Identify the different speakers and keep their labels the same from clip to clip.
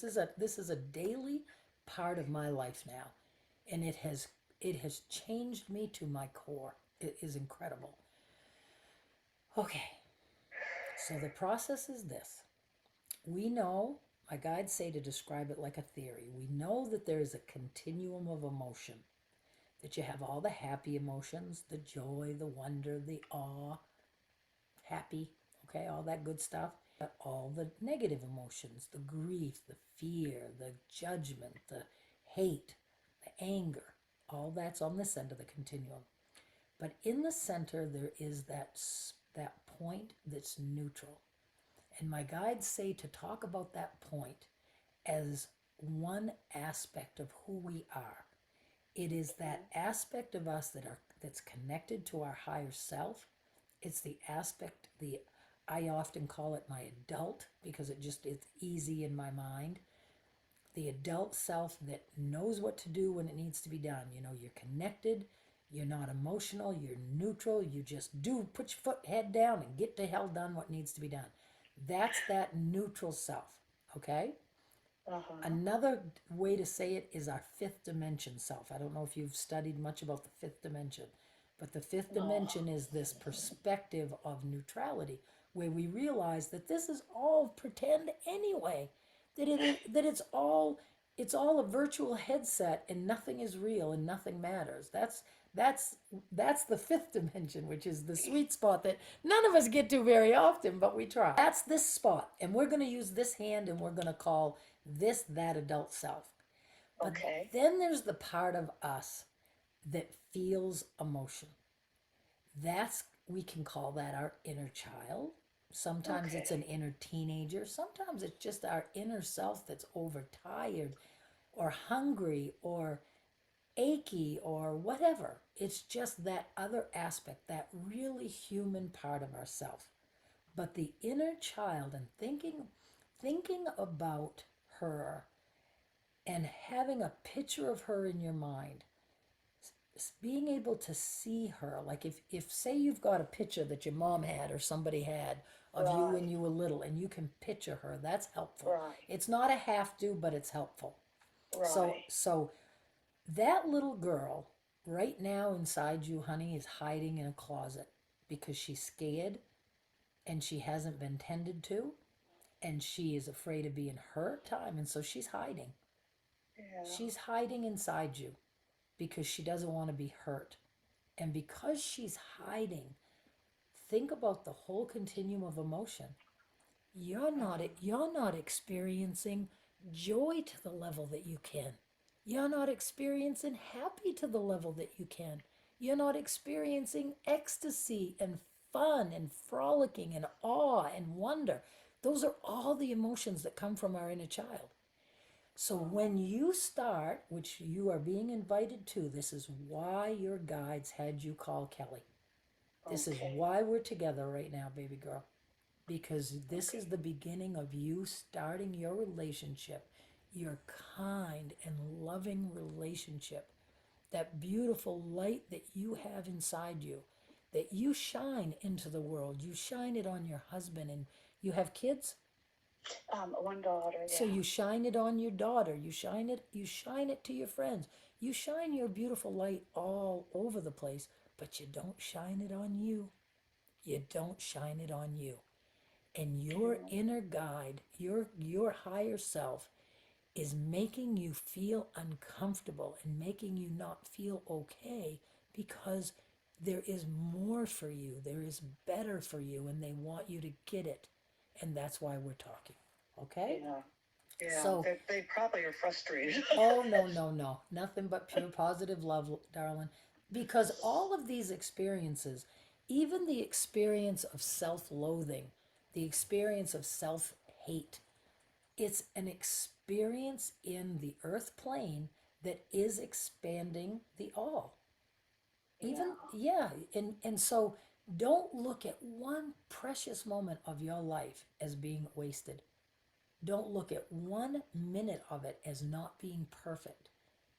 Speaker 1: This is a daily part of my life now, and it has changed me to my core. It is incredible. Okay, so the process is this. We know, my guides say to describe it like a theory, we know that there is a continuum of emotion, that you have all the happy emotions, the joy, the wonder, the awe, happy, okay, all that good stuff. But all the negative emotions, the grief, the fear, the judgment, the hate, the anger, all that's on this end of the continuum. But in the center, there is that point that's neutral. And my guides say to talk about that point as one aspect of who we are. It is that aspect of us that's connected to our higher self. It's the aspect, the I often call it my adult because it's easy in my mind. The adult self that knows what to do when it needs to be done. You're connected, you're not emotional, you're neutral, you just do, put your head down and get the hell done what needs to be done. That's that neutral self, okay?
Speaker 2: Uh-huh.
Speaker 1: Another way to say it is our fifth dimension self. I don't know if you've studied much about the fifth dimension, but the fifth
Speaker 2: No.
Speaker 1: dimension is this perspective of neutrality where we realize that this is all pretend anyway, that it's all a virtual headset and nothing is real and nothing matters. That's that's the fifth dimension, which is the sweet spot that none of us get to very often, but we try. That's this spot, and we're going to use this hand, and we're going to call this that adult self. But
Speaker 2: Okay.
Speaker 1: then there's the part of us that feels emotion. That's We can call that our inner child. Sometimes it's an
Speaker 2: Okay.
Speaker 1: inner teenager. Sometimes it's just our inner self that's overtired or hungry or achy or whatever. It's just that other aspect, that really human part of ourself. But the inner child, and thinking about her and having a picture of her in your mind, being able to see her, like if say you've got a picture that your mom had or somebody had of you when
Speaker 2: Right.
Speaker 1: you were little and you can picture her, that's helpful.
Speaker 2: Right.
Speaker 1: It's not a have to, but it's helpful. so
Speaker 2: Right.
Speaker 1: so that little girl right now inside you, honey, is hiding in a closet because she's scared and she hasn't been tended to and she is afraid of being hurt time, and so she's hiding.
Speaker 2: Yeah.
Speaker 1: She's hiding inside you because she doesn't want to be hurt. And because she's hiding, think about the whole continuum of emotion. You're not experiencing joy to the level that you can. You're not experiencing happy to the level that you can. You're not experiencing ecstasy and fun and frolicking and awe and wonder. Those are all the emotions that come from our inner child. So when you start, which you are being invited to, this is why your guides had you call Kelly. This is
Speaker 2: Okay.
Speaker 1: why we're together right now, baby girl. Because this is
Speaker 2: Okay.
Speaker 1: the beginning of you starting your relationship, your kind and loving relationship, that beautiful light that you have inside you, that you shine into the world. You shine it on your husband, and you have kids,
Speaker 2: One daughter,
Speaker 1: so
Speaker 2: yeah.
Speaker 1: you shine it on your daughter. You shine it to your friends. You shine your beautiful light all over the place, but you don't shine it on you. You don't shine it on you. And your
Speaker 2: Yeah.
Speaker 1: inner guide, your higher self, is making you feel uncomfortable and making you not feel okay because there is more for you, there is better for you, and they want you to get it. And that's why we're talking. Okay?
Speaker 2: Yeah. Yeah.
Speaker 1: So,
Speaker 2: They probably are frustrated.
Speaker 1: oh, no, no, no. Nothing but pure positive love, darling. Because all of these experiences, even the experience of self loathing, the experience of self hate, it's an experience in the earth plane that is expanding the all. Even,
Speaker 2: Yeah.
Speaker 1: yeah. And so don't look at one precious moment of your life as being wasted. Don't look at 1 minute of it as not being perfect.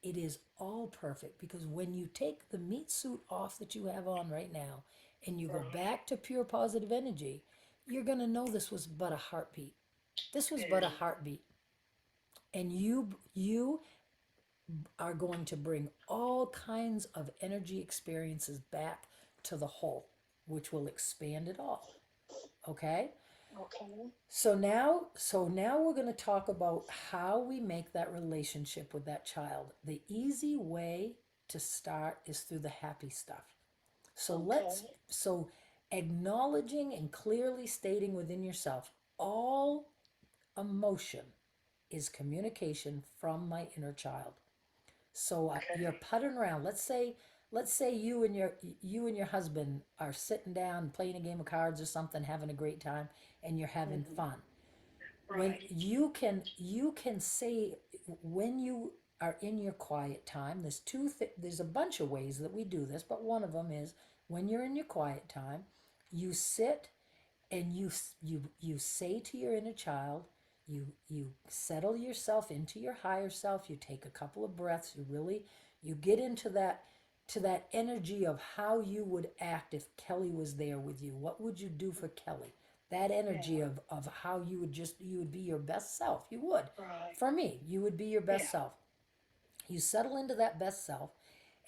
Speaker 1: It is all perfect because when you take the meat suit off that you have on right now and you go
Speaker 2: Right.
Speaker 1: back to pure positive energy, you're going to know this was but a heartbeat. This was but a
Speaker 2: Yeah.
Speaker 1: heartbeat. And you are going to bring all kinds of energy experiences back to the whole, which will expand it all. Okay?
Speaker 2: Okay.
Speaker 1: So now we're going to talk about how we make that relationship with that child. The easy way to start is through the happy stuff. So
Speaker 2: Okay.
Speaker 1: so acknowledging and clearly stating within yourself, all emotion is communication from my inner child. So you're
Speaker 2: Okay.
Speaker 1: puttering around. Let's say you and your husband are sitting down playing a game of cards or something, having a great time, and you're having
Speaker 2: Hmm.
Speaker 1: fun. When
Speaker 2: Right.
Speaker 1: you can say, when you are in your quiet time, there's a bunch of ways that we do this, but one of them is when you're in your quiet time, you sit and you say to your inner child, you settle yourself into your higher self, you take a couple of breaths, you get into that energy of how you would act if Kelly was there with you. What would you do for Kelly? That energy
Speaker 2: Yeah.
Speaker 1: of how you would be your best self. You would.
Speaker 2: Right.
Speaker 1: For me, you would be your best
Speaker 2: Yeah.
Speaker 1: self. You settle into that best self,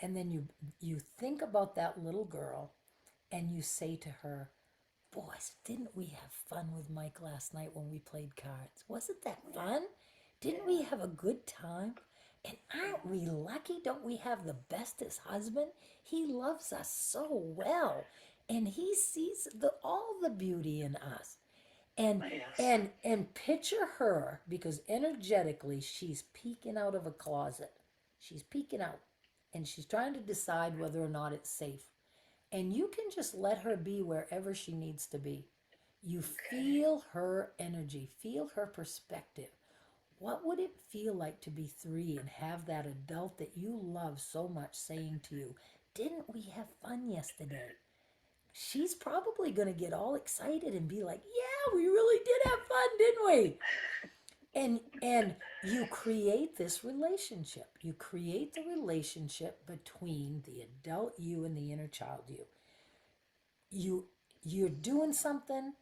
Speaker 1: and then you think about that little girl, and you say to her, boys, didn't we have fun with Mike last night when we played cards? Wasn't that
Speaker 2: Yeah.
Speaker 1: fun? Didn't we
Speaker 2: Yeah.
Speaker 1: have a good time? And aren't
Speaker 2: Yeah.
Speaker 1: we lucky? Don't we have the bestest husband? He loves us so well. And he sees all the beauty in us. And
Speaker 2: Yes.
Speaker 1: and picture her, because energetically she's peeking out of a closet. She's peeking out and she's trying to decide whether or not it's safe. And you can just let her be wherever she needs to be. You
Speaker 2: Okay.
Speaker 1: feel her energy, feel her perspective. What would it feel like to be 3 and have that adult that you love so much saying to you, didn't we have fun yesterday? She's probably going to get all excited and be like, yeah, we really did have fun, didn't we? And you create this relationship. You create the relationship between the adult you and the inner child you. You're doing something,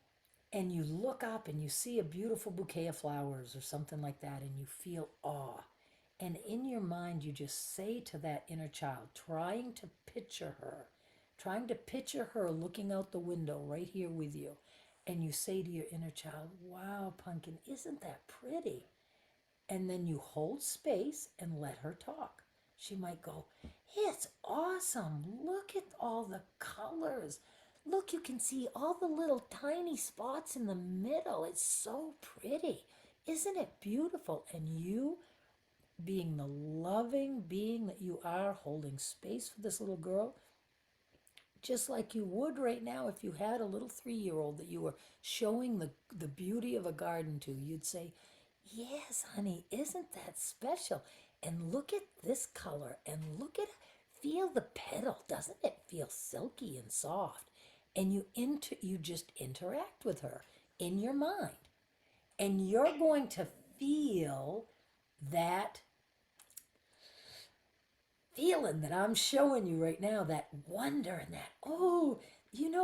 Speaker 1: and you look up and you see a beautiful bouquet of flowers or something like that, and you feel awe. And in your mind, you just say to that inner child, trying to picture her looking out the window right here with you. And you say to your inner child, wow, Pumpkin, isn't that pretty? And then you hold space and let her talk. She might go, it's awesome. Look at all the colors. Look, you can see all the little tiny spots in the middle. It's so pretty. Isn't it beautiful? And you, being the loving being that you are, holding space for this little girl, just like you would right now if you had a little 3-year old that you were showing the beauty of a garden to, you'd say, yes, honey, isn't that special? And look at this color, and feel the petal. Doesn't it feel silky and soft? And you just interact with her in your mind. And you're going to feel that feeling that I'm showing you right now, that wonder and that, oh,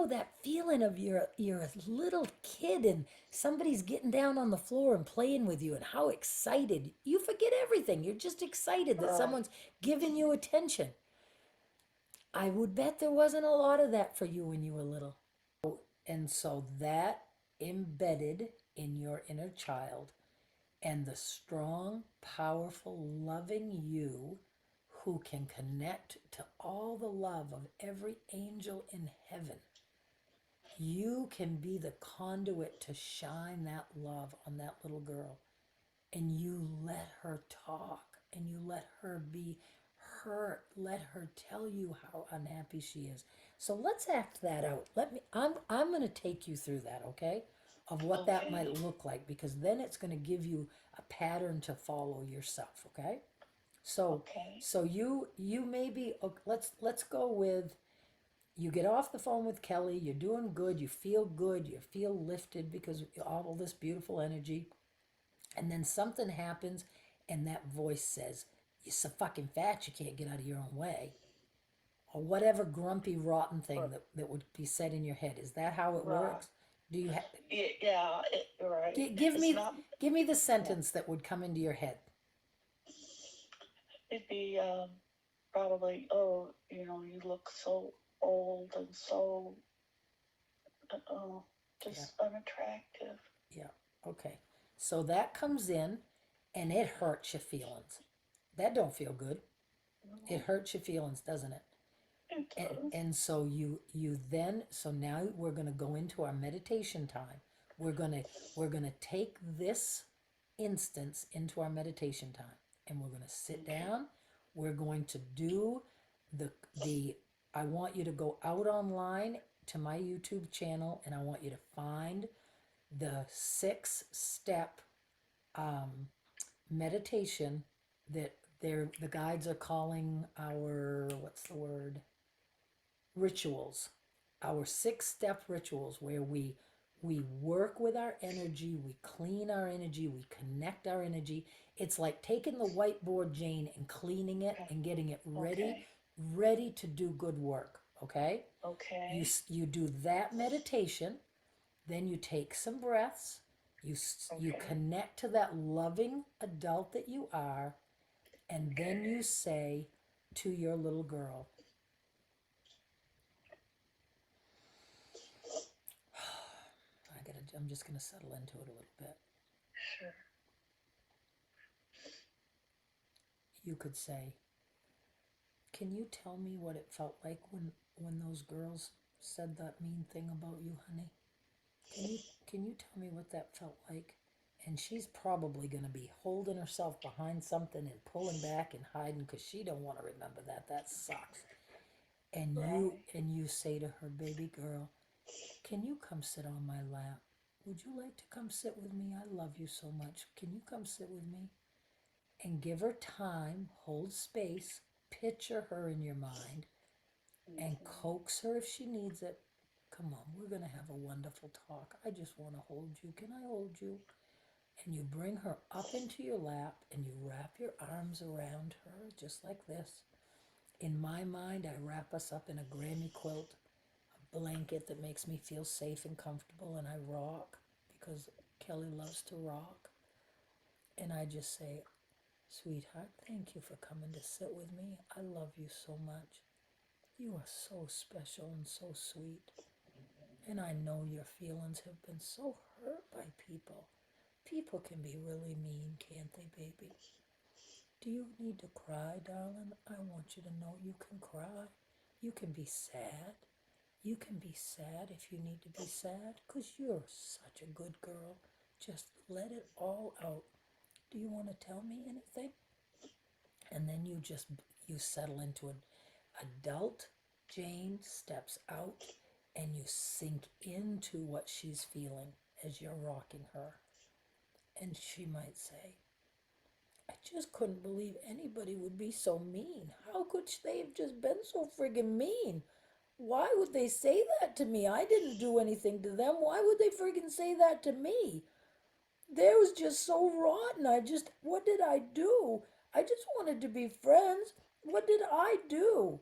Speaker 1: that feeling of you're a little kid and somebody's getting down on the floor and playing with you, and how excited. You forget everything. You're just excited that
Speaker 2: Right.
Speaker 1: someone's giving you attention. I would bet there wasn't a lot of that for you when you were little. And so that embedded in your inner child, and the strong, powerful, loving you who can connect to all the love of every angel in heaven. You can be the conduit to shine that love on that little girl. And you let her talk, and you let her be hurt. Let her tell you how unhappy she is. So let's act that out. I'm going to take you through that, okay? Of what that might
Speaker 2: Okay.
Speaker 1: look like, because then it's going to give you a pattern to follow yourself, okay? So
Speaker 2: Okay.
Speaker 1: so you maybe, let's go with, you get off the phone with Kelly, you're doing good, you feel lifted because of all this beautiful energy, and then something happens, and that voice says, you're so fucking fat you can't get out of your own way. Or whatever grumpy, rotten thing that would be said in your head. Is that how it
Speaker 2: Right.
Speaker 1: works? Do you
Speaker 2: Yeah. Right.
Speaker 1: give
Speaker 2: It's
Speaker 1: me
Speaker 2: not.
Speaker 1: give me the
Speaker 2: Yeah.
Speaker 1: sentence that would come into your head?
Speaker 2: it'd be probably, oh, you look so old and so
Speaker 1: Yeah.
Speaker 2: just unattractive.
Speaker 1: Yeah. Okay. So that comes in and it hurts your feelings. That don't feel good. It
Speaker 2: No,
Speaker 1: hurts your feelings, doesn't it?
Speaker 2: it does.
Speaker 1: And so you then so now we're going to go into our meditation time. We're going to we're going to take this instance into our meditation time, and we're going to sit
Speaker 2: Okay.
Speaker 1: down. We're going to do the I want you to go out online to my YouTube channel, and I want you to find the 6-step meditation that the guides are calling our, what's the word, rituals, our 6-step rituals, where we work with our energy, we clean our energy, we connect our energy. It's like taking the whiteboard, Jane, and cleaning it
Speaker 2: Okay.
Speaker 1: and getting it ready,
Speaker 2: Okay.
Speaker 1: ready to do good work. Okay, you
Speaker 2: Okay.
Speaker 1: you do that meditation, then you take some breaths, you
Speaker 2: Okay.
Speaker 1: connect to that loving adult that you are, and then
Speaker 2: Okay.
Speaker 1: you say to your little girl, I'm just gonna settle into it a little bit.
Speaker 2: Sure.
Speaker 1: You could say, "Can you tell me what it felt like when those girls said that mean thing about you, honey? Can you tell me what that felt like?" And she's probably gonna be holding herself behind something and pulling back and hiding because she don't want to remember that. That sucks. And you
Speaker 2: Right.
Speaker 1: and you say to her, "Baby girl, can you come sit on my lap? Would you like to come sit with me? I love you so much. Can you come sit with me?" And give her time, hold space, picture her in your mind, and
Speaker 2: Mm-hmm.
Speaker 1: coax her if she needs it. "Come on, we're going to have a wonderful talk. I just want to hold you. Can I hold you?" And you bring her up into your lap and you wrap your arms around her just like this. In my mind, I wrap us up in a Grammy quilt, a blanket that makes me feel safe and comfortable, and I rock because Kelly loves to rock. And I just say, "Sweetheart, thank you for coming to sit with me. I love you so much. You are so special and so sweet. And I know your feelings have been so hurt by people. People can be really mean, can't they, baby? Do you need to cry, darling? I want you to know you can cry. You can be sad. You can be sad if you need to be sad, 'cause you're such a good girl. Just let it all out. Do you want to tell me anything?" And then you settle into an adult. Jane steps out and you sink into what she's feeling as you're rocking her. And she might say, "I just couldn't believe anybody would be so mean. How could they have just been so friggin' mean? Why would they say that to me? I didn't do anything to them. Why would they friggin' say that to me? They was just so rotten. What did I do? I just wanted to be friends. What did I do?"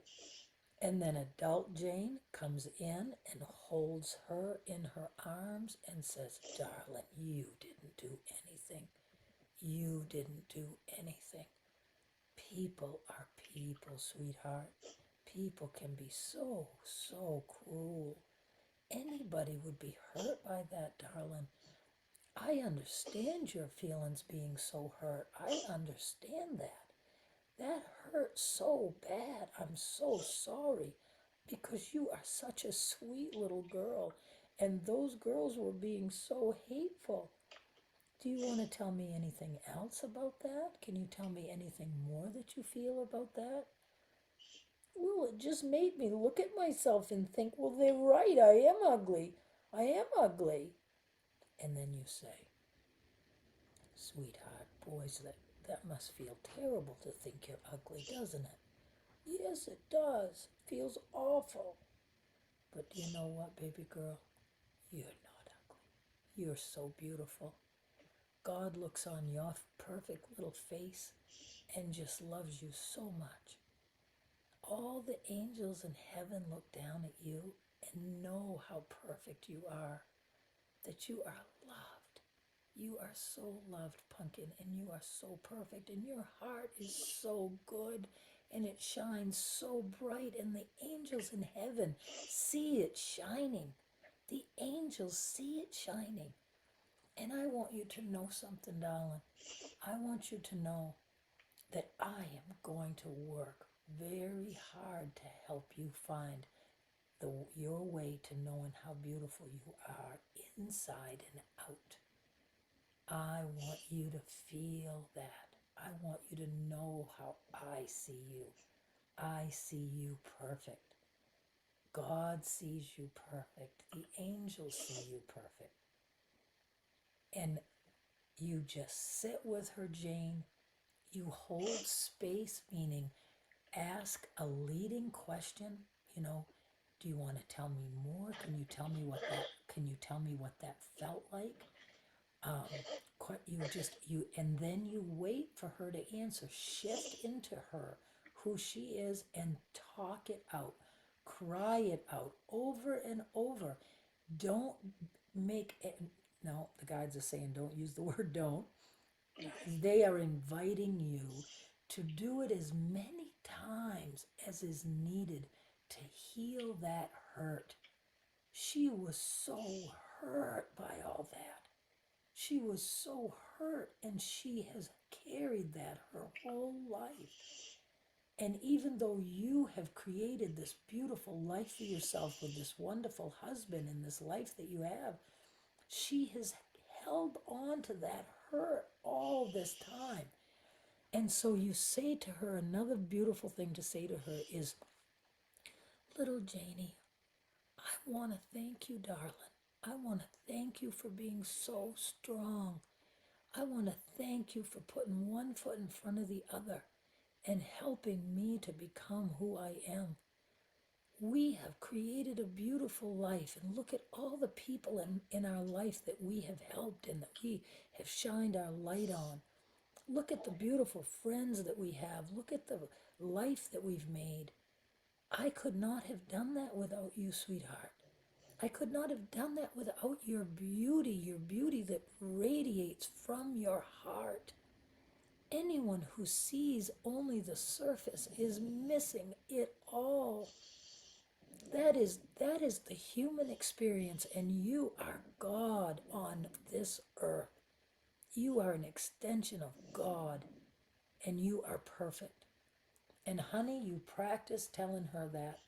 Speaker 1: And then adult Jane comes in and holds her in her arms and says, "Darling, you didn't do anything. You didn't do anything. People are people, sweetheart. People can be so, so cruel. Anybody would be hurt by that, darling. I understand your feelings being so hurt. I understand that. That hurt so bad. I'm so sorry because you are such a sweet little girl, and those girls were being so hateful. Do you want to tell me anything else about that? Can you tell me anything more that you feel about that?" Well, it just made me look at myself and think, well, they're right. I am ugly. I am ugly. And then you say, "Sweetheart, boys, that must feel terrible to think you're ugly, doesn't it?" "Yes, it does. Feels awful. But do you know what, baby girl? You're not ugly. You're so beautiful. God looks on your perfect little face and just loves you so much. All the angels in heaven look down at you and know how perfect you are, that you are loved. You are so loved, Pumpkin, and you are so perfect, and your heart is so good, and it shines so bright, and the angels in heaven see it shining. The angels see it shining. And I want you to know something, darling. I want you to know that I am going to work very hard to help you find your way to knowing how beautiful you are inside and out. I want you to feel that. I want you to know how I see you. I see you perfect. God sees you perfect. The angels see you perfect. And you just sit with her, Jane. You hold space, meaning ask a leading question. You know, do you want to tell me more? Can you tell me what that felt like? And then you wait for her to answer. Shift into her, who she is, and talk it out. Cry it out over and over. Don't make it. No, the guides are saying don't use the word don't. They are inviting you to do it as many times as is needed to heal that hurt. She was so hurt by all that. She was so hurt, and she has carried that her whole life. And even though you have created this beautiful life for yourself with this wonderful husband and this life that you have, she has held on to that hurt all this time. And so you say to her, another beautiful thing to say to her is, little Janie, I want to thank you, darling. I want to thank you for being so strong. I want to thank you for putting one foot in front of the other and helping me to become who I am. We have created a beautiful life, and look at all the people in our life that we have helped and that we have shined our light on. Look at the beautiful friends that we have. Look at the life that we've made. I could not have done that without you, sweetheart. I could not have done that without your beauty that radiates from your heart. Anyone who sees only the surface is missing it all. That is the human experience, and you are God on this earth. You are an extension of God, and you are perfect. And honey, you practice telling her that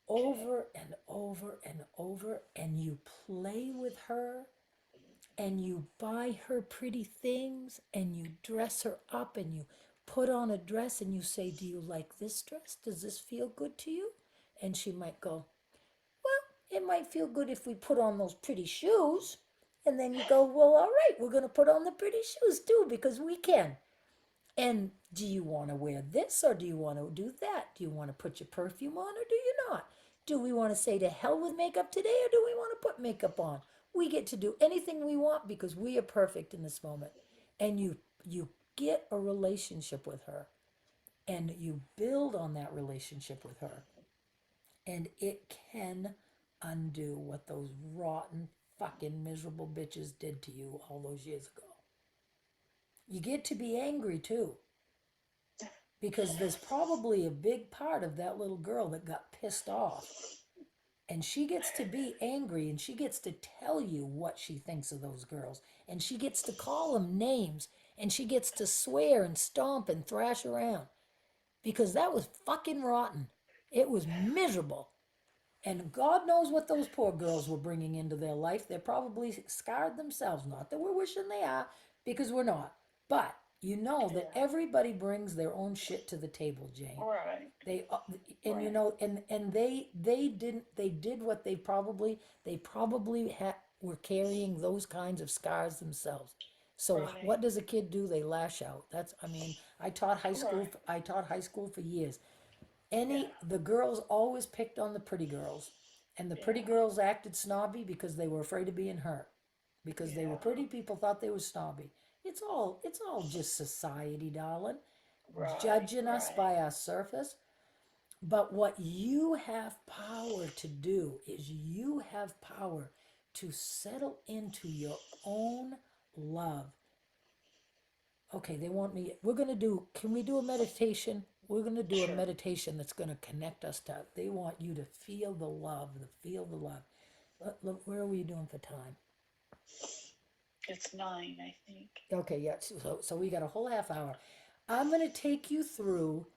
Speaker 1: over and over and over, and you play with her, and you buy her pretty things, and you dress her up, and you put on a dress, and you say, do you like this dress? Does this feel good to you? And she might go, well, it might feel good if we put on those pretty shoes. And then you go, well, all right, we're going to put on the pretty shoes too because we can. And do you want to wear this or do you want to do that? Do you want to put your perfume on or do you not? Do we want to say to hell with makeup today or do we want to put makeup on? We get to do anything we want because we are perfect in this moment. And you get a relationship with her and you build on that relationship with her. And it can undo what those rotten, fucking miserable bitches did to you all those years ago. You get to be angry too, because there's probably a big part of that little girl that got pissed off. And she gets to be angry and she gets to tell you what she thinks of those girls. And she gets to call them names and she gets to swear and stomp and thrash around because that was fucking rotten. It was miserable. And God knows what those poor girls were bringing into their life. They're probably scarred themselves. Not that we're wishing they are, because we're not. But you know that everybody brings their own shit to the table, Jane.
Speaker 2: Right.
Speaker 1: And you know, and they did what they probably were carrying those kinds of scars themselves. So
Speaker 2: Right.
Speaker 1: what does a kid do? They lash out. I taught high school.
Speaker 2: Right.
Speaker 1: I taught high school for years. The girls always picked on the pretty girls, and the pretty girls acted snobby because they were afraid of being hurt, because they were pretty. People thought they were snobby. It's all just society, darling, judging us by our surface. But what you have power to do is you have power to settle into your own love. Okay, they want me, we're going to do, can we do a meditation? We're going to do a
Speaker 2: Sure.
Speaker 1: meditation that's going to connect us to, they want you to feel the love, to feel the love. Look, where are we doing for time?
Speaker 2: It's 9, I think.
Speaker 1: Okay, yeah, so we got a whole half hour. I'm going to take you through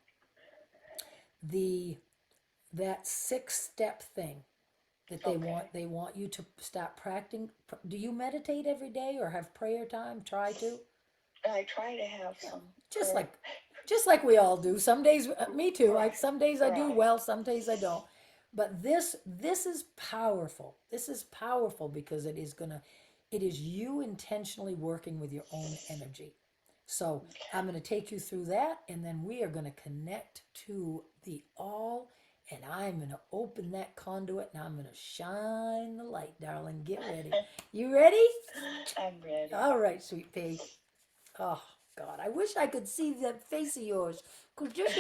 Speaker 1: the that 6-step thing that
Speaker 2: Okay.
Speaker 1: they want you to start practicing. Do you meditate every day or have prayer time? Try to.
Speaker 2: I try to have
Speaker 1: Yeah,
Speaker 2: some
Speaker 1: just
Speaker 2: prayer.
Speaker 1: like just like we all do. Some days, me too. Like
Speaker 2: Right.
Speaker 1: some days I do
Speaker 2: Right.
Speaker 1: well, some days I don't. But this is powerful. This is powerful because it is you intentionally working with your own energy. So I'm
Speaker 2: Okay.
Speaker 1: going to take you through that, and then we are going to connect to the all, and I'm going to open that conduit, and I'm going to shine the light, darling. Get ready. You ready?
Speaker 2: I'm ready.
Speaker 1: All right, sweet pea. Oh God, I wish I could see that face of yours. Cause this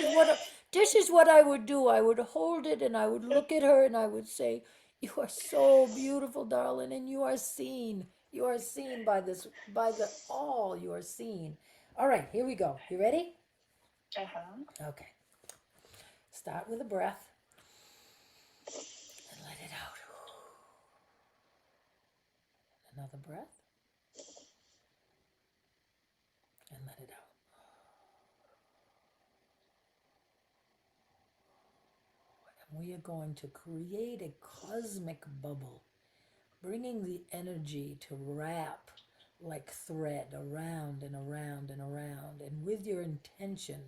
Speaker 1: is what I would do. I would hold it and I would look at her and I would say, "You are so beautiful, darling, and you are seen. You are seen by this, by the all. You are seen." All right, here we go. You ready?
Speaker 2: Uh-huh.
Speaker 1: Okay. Start with a breath and let it out. Another breath and let it out. And we are going to create a cosmic bubble, bringing the energy to wrap like thread around and around and around. And with your intention,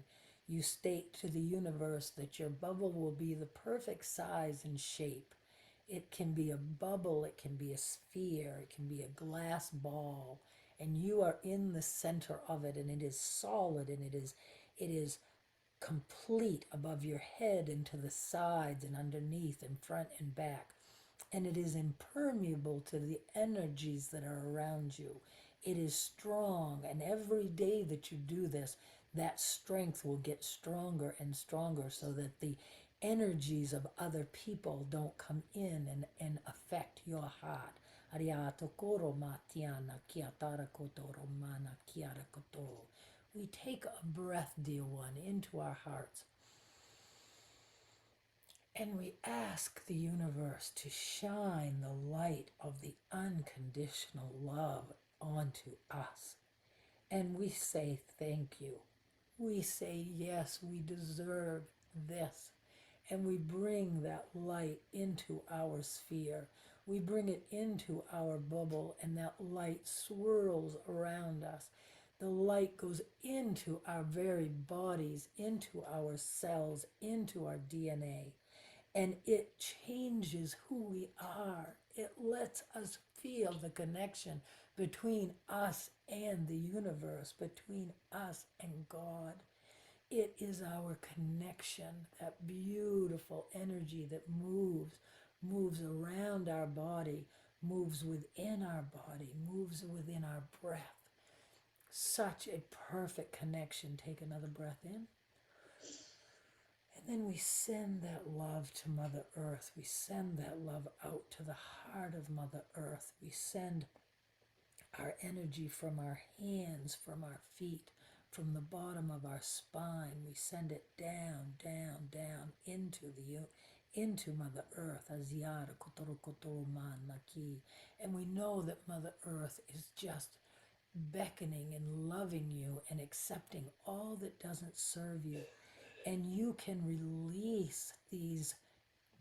Speaker 1: you state to the universe that your bubble will be the perfect size and shape. It can be a bubble, it can be a sphere, it can be a glass ball, and you are in the center of it, and it is solid, and it is complete above your head and to the sides and underneath and front and back, and it is impermeable to the energies that are around you. It is strong, and every day that you do this, that strength will get stronger and stronger so that the energies of other people don't come in and affect your heart. Ariato koro matiana kiatara kotoro mana kiara koto. We take a breath, dear one, into our hearts. And we ask the universe to shine the light of the unconditional love onto us. And we say thank you. We say yes, we deserve this. And we bring that light into our sphere. We bring it into our bubble, and that light swirls around us. The light goes into our very bodies, into our cells, into our DNA, and it changes who we are. It lets us feel the connection between us and the universe, between us and God. It is our connection, that beautiful energy that moves around our body, moves within our body, moves within our breath. Such a perfect connection. Take another breath in. And then we send that love to Mother Earth. We send that love out to the heart of Mother Earth. We send our energy from our hands, from our feet, from the bottom of our spine. We send it down, down, down into Mother Earth. And we know that Mother Earth is just beckoning and loving you and accepting all that doesn't serve you. And you can release these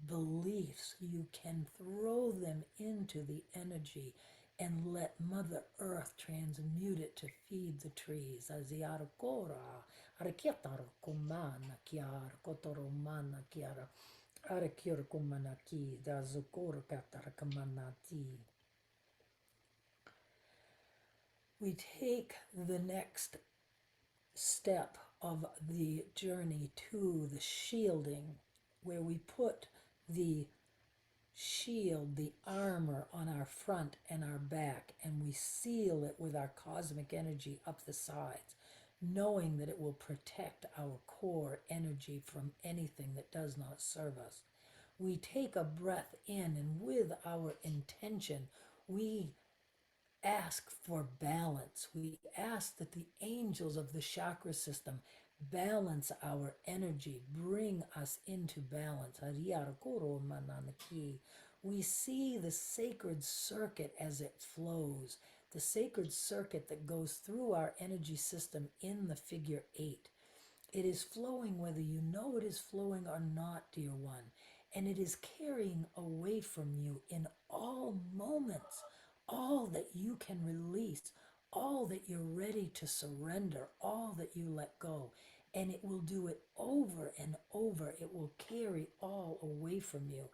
Speaker 1: beliefs. You can throw them into the energy and let Mother Earth transmute it to feed the trees. We take the next step of the journey to the shielding, where we put the shield, the armor on our front and our back, and we seal it with our cosmic energy up the sides, knowing that it will protect our core energy from anything that does not serve us. We take a breath in, and with our intention, We ask for balance. We ask that the angels of the chakra system balance our energy, bring us into balance. We see the sacred circuit as it flows, the sacred circuit that goes through our energy system in the figure eight. It is flowing whether you know it is flowing or not, dear one. And it is carrying away from you in all moments all that you can release, all that you're ready to surrender, all that you let go. And it will do it over and over. It will carry all away from you.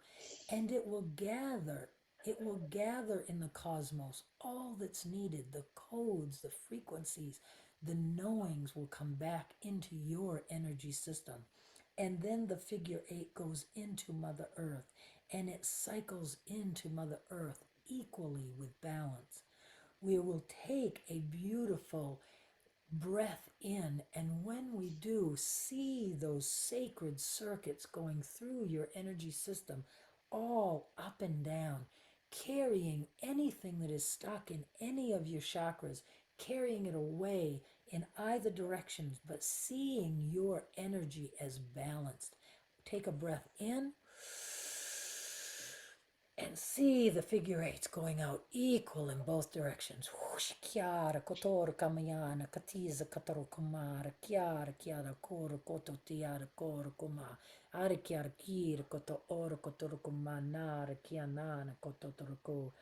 Speaker 1: And it will gather in the cosmos all that's needed, the codes, the frequencies, the knowings will come back into your energy system. And then the figure eight goes into Mother Earth and it cycles into Mother Earth equally with balance. We will take a beautiful breath in, and when we do, see those sacred circuits going through your energy system, all up and down, carrying anything that is stuck in any of your chakras, carrying it away in either directions, but seeing your energy as balanced. Take a breath in and see the figure eights going out equal in both directions. Chiara, kotor, kamayana, katiza, kataro, kumara, chiara, chiara, koro, koto, tiara, koro, kuma, ari, chiara, kira, koto, oro, kotoro, kumanara, kianana, koto, toroko.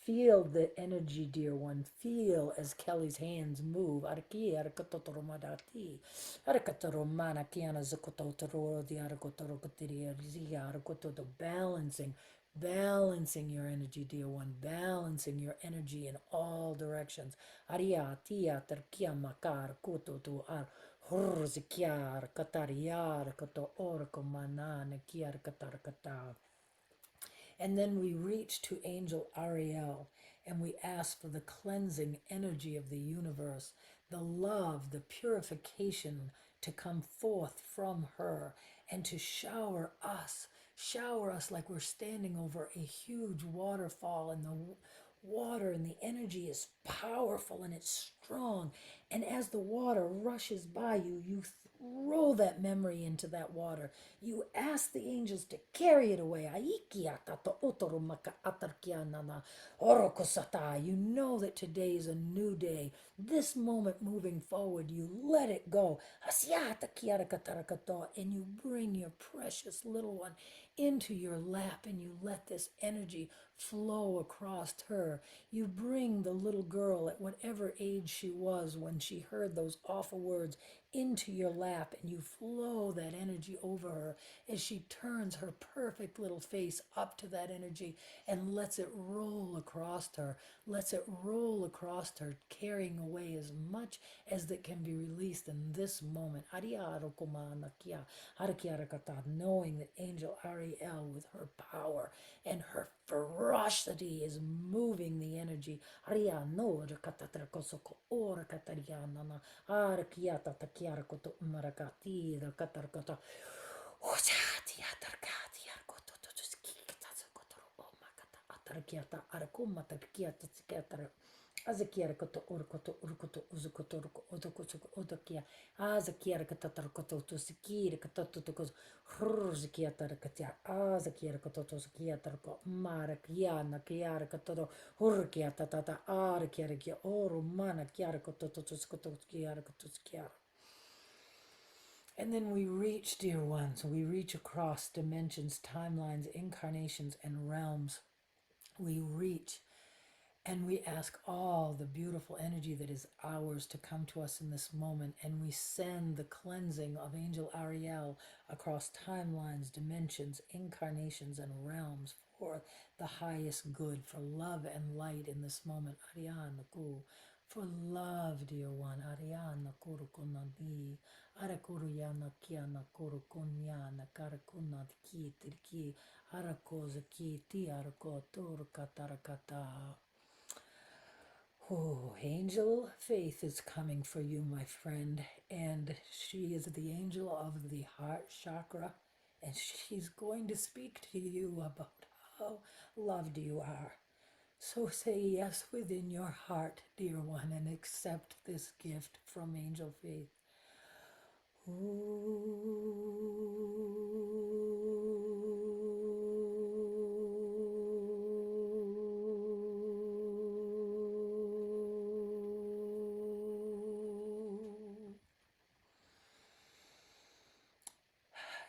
Speaker 1: Feel the energy, dear one. Feel as Kelly's hands move. Arki, arakotoro madati. Arakotoro mana kiana zakotoro, the arakotoro kotiri, arakoto, balancing. Balancing your energy, dear one, balancing your energy in all directions. Aria, tia, terkia, makar, koto, to ar, horzikiar, katariar, koto, orko, manana, kiar, katar, katar. And then we reach to Angel Ariel and we ask for the cleansing energy of the universe, the love, the purification to come forth from her and to shower us like we're standing over a huge waterfall, and the water and the energy is powerful and it's strong. And as the water rushes by you, you throw that memory into that water. You ask the angels to carry it away. You know that today is a new day. This moment moving forward, you let it go. And you bring your precious little one into your lap and you let this energy flow across her. You bring the little girl at whatever age she was when she heard those awful words into your lap and you flow that energy over her as she turns her perfect little face up to that energy and lets it roll across her, lets it roll across her, carrying away as much as that can be released in this moment. Knowing that Angel Ariel with her power and her ferocity is moving the energy. Azakiara koto urkoto urkoto uzukoto odokoto odokia. Azakiara katatarkoto to sikira katatukos hurzikiata katia. Azakiara koto to sikiatarko mara kiana kiara katoto hurkiata tata arkiara kia oru mana kiara koto to skoto kiara koto kiara. And then we reach, dear ones, we reach across dimensions, timelines, incarnations, and realms. We reach and we ask all the beautiful energy that is ours to come to us in this moment. And we send the cleansing of Angel Ariel across timelines, dimensions, incarnations, and realms for the highest good, for love and light in this moment. Ariana ku. For love, dear one. Ariana kuru kunadi. Arakuru yana kiana kuru kunyana karakuna ki tirki. Arakoza ki ti arako tur katarakata. Oh, Angel Faith is coming for you, my friend, and she is the angel of the heart chakra, and she's going to speak to you about how loved you are. So say yes within your heart, dear one, and accept this gift from Angel Faith.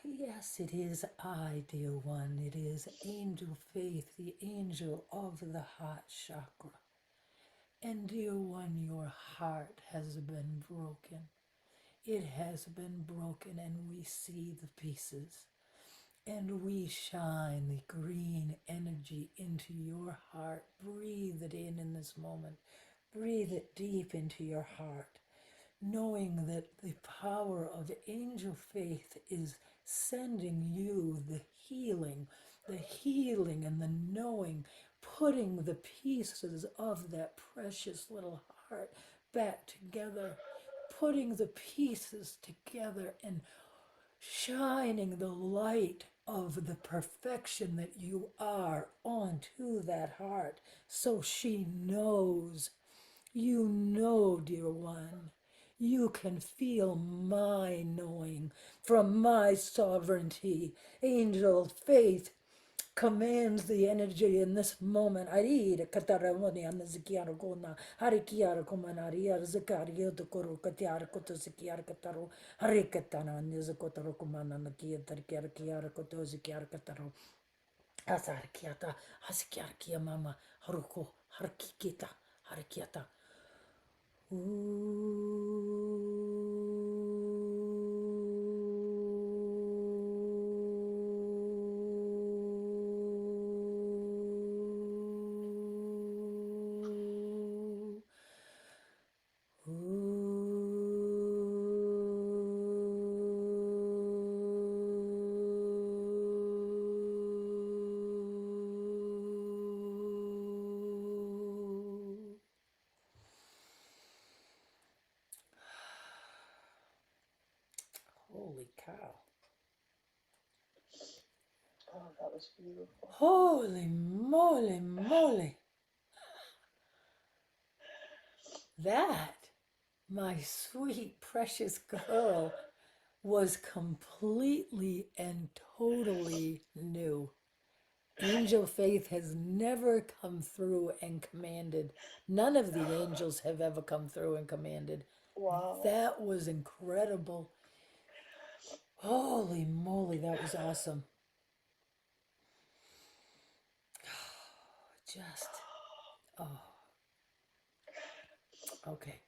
Speaker 1: Yes, it is I, dear one. It is Angel Faith, the angel of the heart chakra. And dear one, your heart has been broken. It has been broken, and we see the pieces. And we shine the green energy into your heart. Breathe it in this moment. Breathe it deep into your heart, knowing that the power of angel faith is sending you the healing and the knowing, putting the pieces of that precious little heart back together, putting the pieces together and shining the light of the perfection that you are onto that heart so she knows. You know, dear one, you can feel my knowing from my sovereignty. Angel faith commands the energy in this moment. Arira kataramoni anazikiara kona harikiara komanaria zakaria to koro katiara koto zikiara kataro harikatana nizakotaro komana nakia tarkiara kiara koto zikiara kataro asarkiata hasikiara kia mama haruko harkikita harikiata. Holy cow.
Speaker 2: Oh, that was beautiful.
Speaker 1: Holy moly, moly. That, my sweet, precious girl, was completely and totally new. Angel faith has never come through and commanded. None of the angels have ever come through and commanded.
Speaker 2: Wow.
Speaker 1: That was incredible. Holy moly, that was awesome. Just, oh, okay.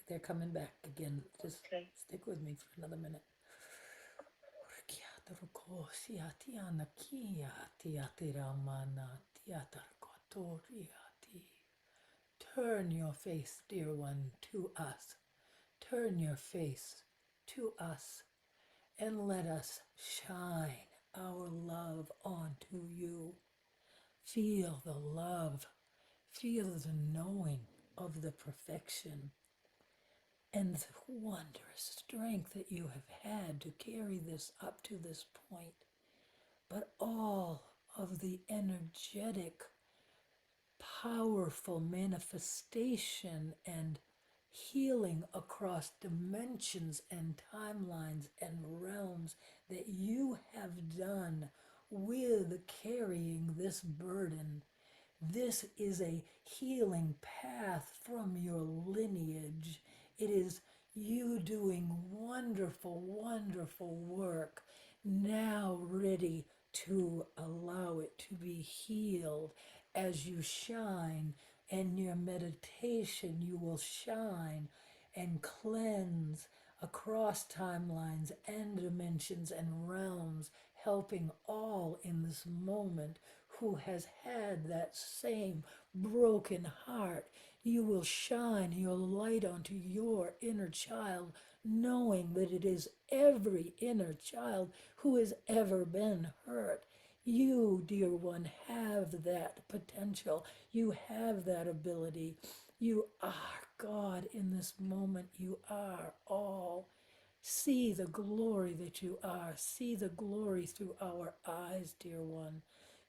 Speaker 1: They're coming back again. Just
Speaker 2: Okay.
Speaker 1: stick with me for another minute. Turn your face, dear one, to us. Turn your face to us and let us shine our love onto you. Feel the love, feel the knowing of the perfection and the wondrous strength that you have had to carry this up to this point. But all of the energetic, powerful manifestation and healing across dimensions and timelines and realms that you have done with carrying this burden. This is a healing path from your lineage. It is you doing wonderful, wonderful work, now ready to allow it to be healed as you shine. And your meditation, you will shine and cleanse across timelines and dimensions and realms, helping all in this moment who has had that same broken heart. You will shine your light onto your inner child, knowing that it is every inner child who has ever been hurt. You, dear one, have that potential. You have that ability. You are God in this moment. You are all. See the glory that you are. See the glory through our eyes, dear one.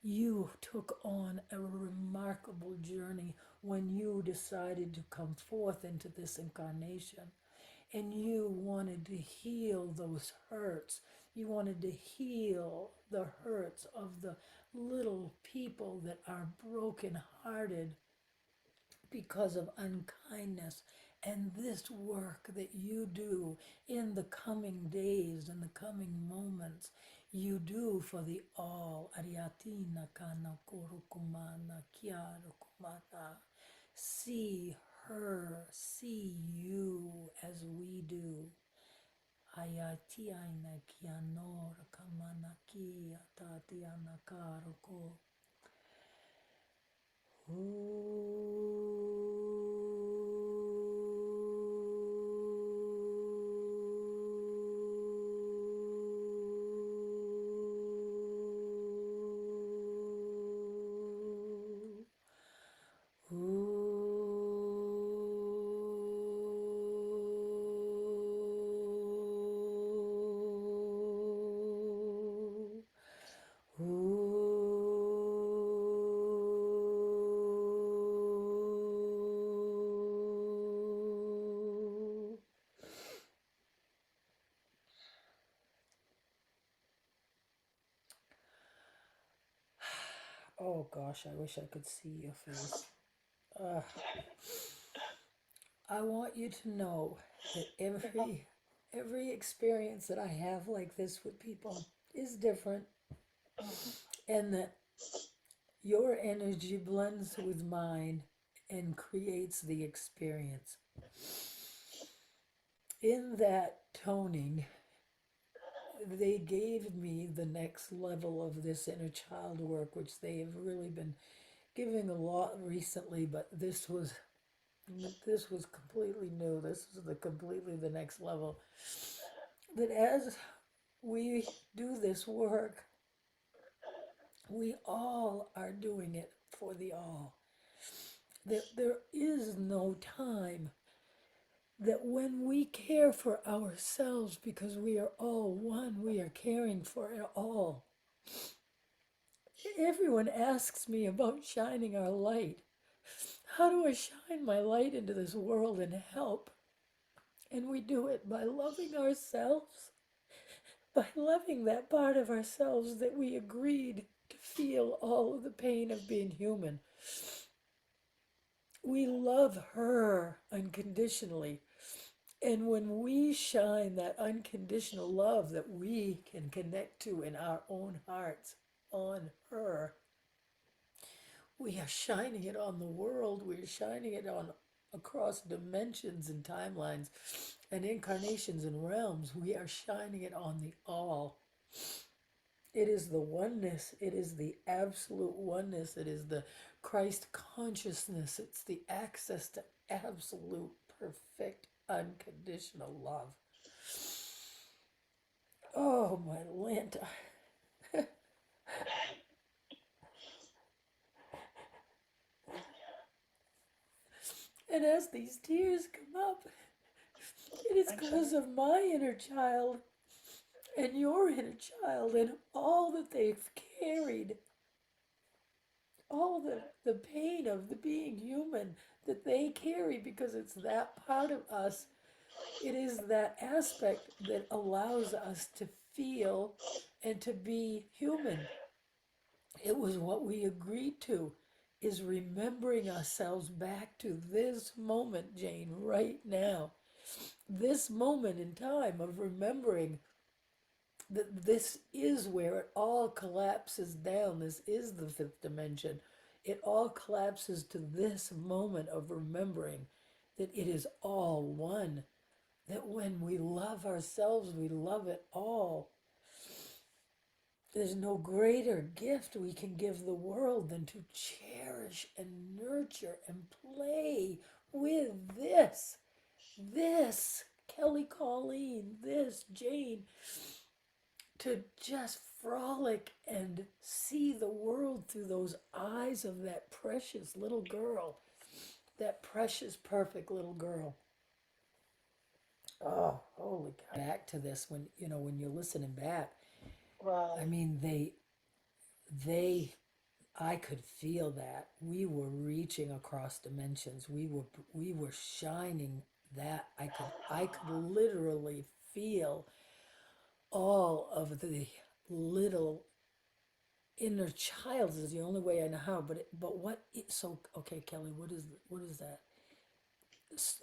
Speaker 1: You took on a remarkable journey when you decided to come forth into this incarnation. And you wanted to heal those hurts. You wanted to heal the hurts of the little people that are broken-hearted because of unkindness. And this work that you do in the coming days, in the coming moments, you do for the all. Ariatina kana kumana kiara kumana. See her, see you as we do. Ayatiaina kianora kamana kia tatiana karoko. Oh gosh, I wish I could see your face. Uh, I want you to know that every experience that I have like this with people is different, and that your energy blends with mine and creates the experience. In that toning, they gave me the next level of this inner child work, which they have really been giving a lot recently, but this was completely new. This is completely the next level. That as we do this work, we all are doing it for the all. That there is no time. That when we care for ourselves, because we are all one, we are caring for it all. Everyone asks me about shining our light. How do I shine my light into this world and help? And we do it by loving ourselves, by loving that part of ourselves that we agreed to feel all of the pain of being human. We love her unconditionally. And when we shine that unconditional love that we can connect to in our own hearts on her, we are shining it on the world. We're shining it on across dimensions and timelines and incarnations and realms. We are shining it on the all. It is the oneness. It is the absolute oneness. It is the Christ consciousness. It's the access to absolute, perfect, unconditional love. Oh, my Lanta. And as these tears come up, it is because of my inner child and your inner child and all that they've carried, all the pain of the being human that they carry, because it's that part of us. It is that aspect that allows us to feel and to be human. It was what we agreed to, is remembering ourselves back to this moment, Jane, right now. This moment in time of remembering that this is where it all collapses down. This is the fifth dimension. It all collapses to this moment of remembering that it is all one. That when we love ourselves, we love it all. There's no greater gift we can give the world than to cherish and nurture and play with this Kelly Colleen, this Jane, to just frolic and see the world through those eyes of that precious little girl, that precious, perfect little girl. Oh, holy God. Back to this when you're listening back.
Speaker 2: Right.
Speaker 1: I mean, they I could feel that we were reaching across dimensions. We were shining that I could literally feel all of the little inner child is the only way I know how. But so okay, Kelly, what is that?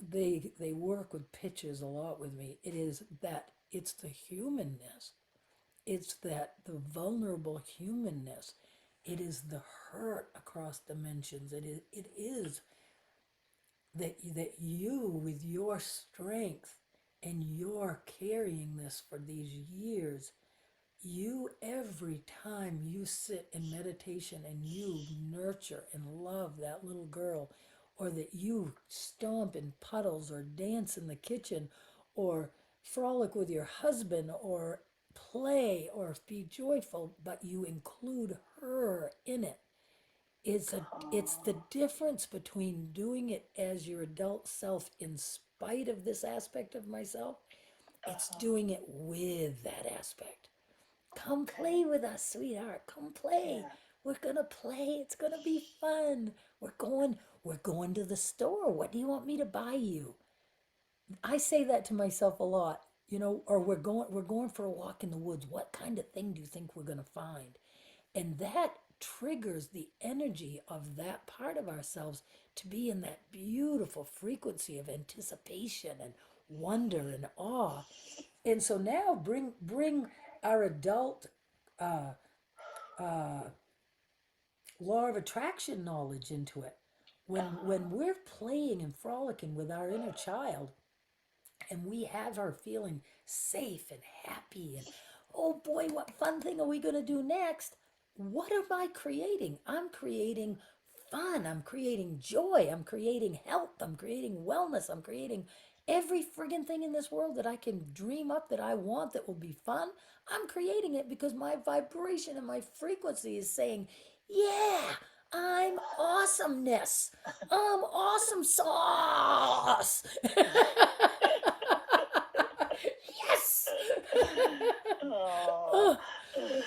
Speaker 1: They work with pictures a lot with me. It is that it's the humanness. It's that the vulnerable humanness. It is the hurt across dimensions. It is that you with your strength and your carrying this for these years, you every time you sit in meditation and you nurture and love that little girl, or that you stomp in puddles or dance in the kitchen or frolic with your husband or play or be joyful, but you include her in it. It's the
Speaker 2: Oh,
Speaker 1: difference between doing it as your adult self in spite of this aspect of myself. It's
Speaker 2: uh-huh.
Speaker 1: doing it with that aspect. Come play
Speaker 2: Okay.
Speaker 1: with us, sweetheart. Come play.
Speaker 2: Yeah.
Speaker 1: We're gonna play. It's gonna be fun. We're going to the store. What do you want me to buy you? I say that to myself a lot, or we're going for a walk in the woods. What kind of thing do you think we're gonna find? And that triggers the energy of that part of ourselves to be in that beautiful frequency of anticipation and wonder and awe. And so now bring our adult uh, uh, law of attraction knowledge into it. When
Speaker 2: Uh-huh.
Speaker 1: we're playing and frolicking with our inner child, and we have her feeling safe and happy and oh boy, what fun thing are we going to do next? What am I creating? I'm creating fun. I'm creating joy. I'm creating health. I'm creating wellness. I'm creating every friggin' thing in this world that I can dream up that I want that will be fun. I'm creating it because my vibration and my frequency is saying, yeah, I'm awesomeness. I'm awesome sauce. Yes.
Speaker 2: Oh.
Speaker 1: Oh,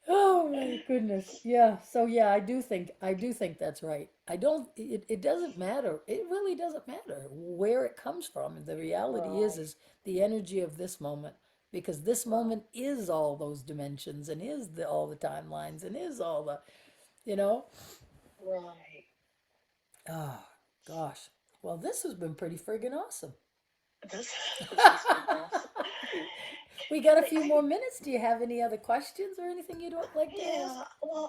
Speaker 1: oh my goodness. Yeah. So yeah, I do think that's right. I don't it doesn't matter. It really doesn't matter where it comes from. The reality is
Speaker 2: Right.
Speaker 1: is the energy of this moment, because this
Speaker 2: Right.
Speaker 1: moment is all those dimensions and is all the timelines and is all the, you know.
Speaker 2: Right.
Speaker 1: Oh gosh. Well, this has been pretty friggin' awesome.
Speaker 2: This this has been awesome.
Speaker 1: We got a few
Speaker 2: I
Speaker 1: more minutes. Do you have any other questions or anything you'd like to ask?
Speaker 2: yeah. Well,